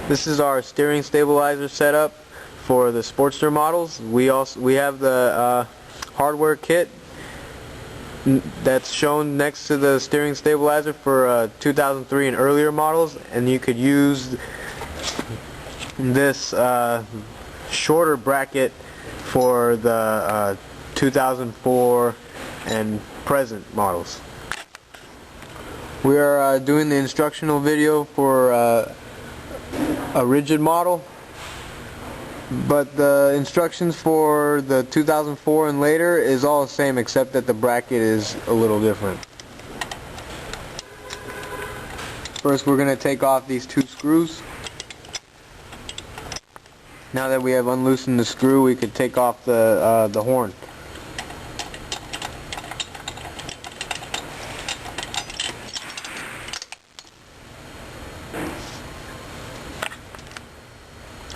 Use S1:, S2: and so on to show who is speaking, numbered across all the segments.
S1: This is our steering stabilizer setup for the Sportster models. We have the hardware kit that's shown next to the steering stabilizer for 2003 and earlier models, and you could use this shorter bracket for the 2004 and present models. We are doing the instructional video for a rigid model, but the instructions for the 2004 and later is all the same, except that the bracket is a little different. First, we're going to take off these two screws. Now that we have unloosened the screw, we could take off the horn.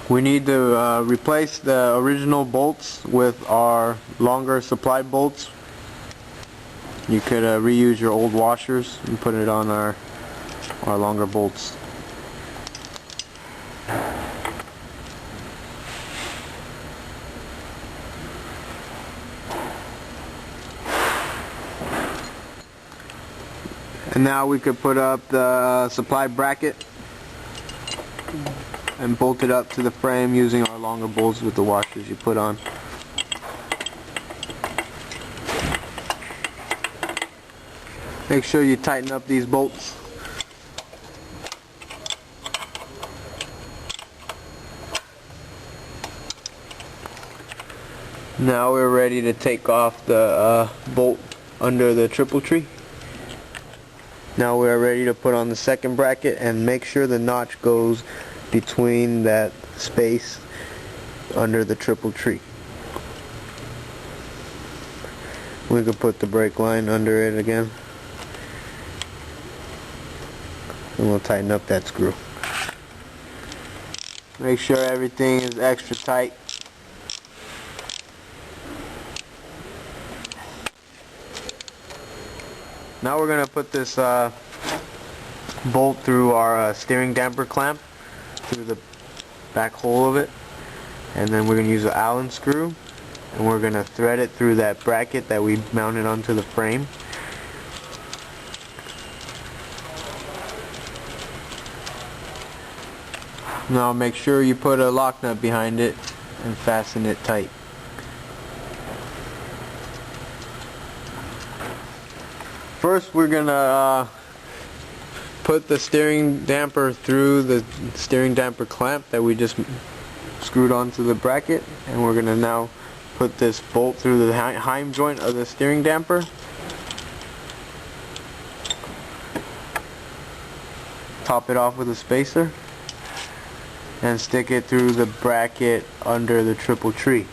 S1: We need to replace the original bolts with our longer supply bolts. You could reuse your old washers and put it on our longer bolts. And now we could put up the supply bracket and bolt it up to the frame using our longer bolts with the washers you put on. Make sure you tighten up these bolts. Now we're ready to take off the bolt under the triple tree. Now we are ready to put on the second bracket, and make sure the notch goes between that space under the triple tree. We could put the brake line under it again, and we'll tighten up that screw. Make sure everything is extra tight. Now we're going to put this bolt through our steering damper clamp, through the back hole of it, and then we're going to use an Allen screw, and we're going to thread it through that bracket that we mounted onto the frame. Now make sure you put a lock nut behind it and fasten it tight. First, we're going to put the steering damper through the steering damper clamp that we just screwed onto the bracket, and we're going to now put this bolt through the heim joint of the steering damper. Top it off with a spacer and stick it through the bracket under the triple tree.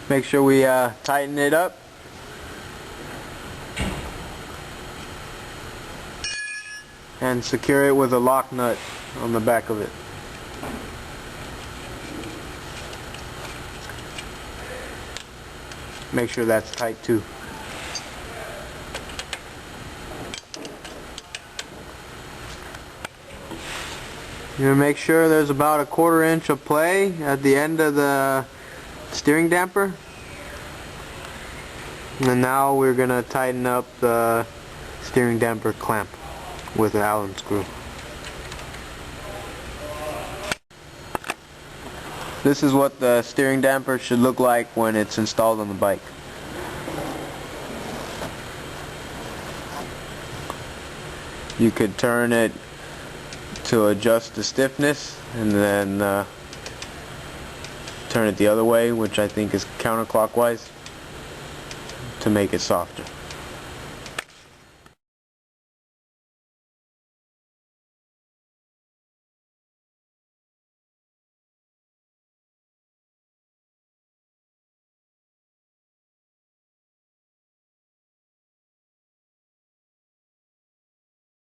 S1: Make sure we tighten it up. And secure it with a lock nut on the back of it. Make sure that's tight too. You're gonna make sure there's about a 1/4 inch of play at the end of the steering damper. And now we're gonna tighten up the steering damper clamp with an Allen screw. This is what the steering damper should look like when it's installed on the bike. You could turn it to adjust the stiffness, and then turn it the other way, which I think is counterclockwise, to make it softer.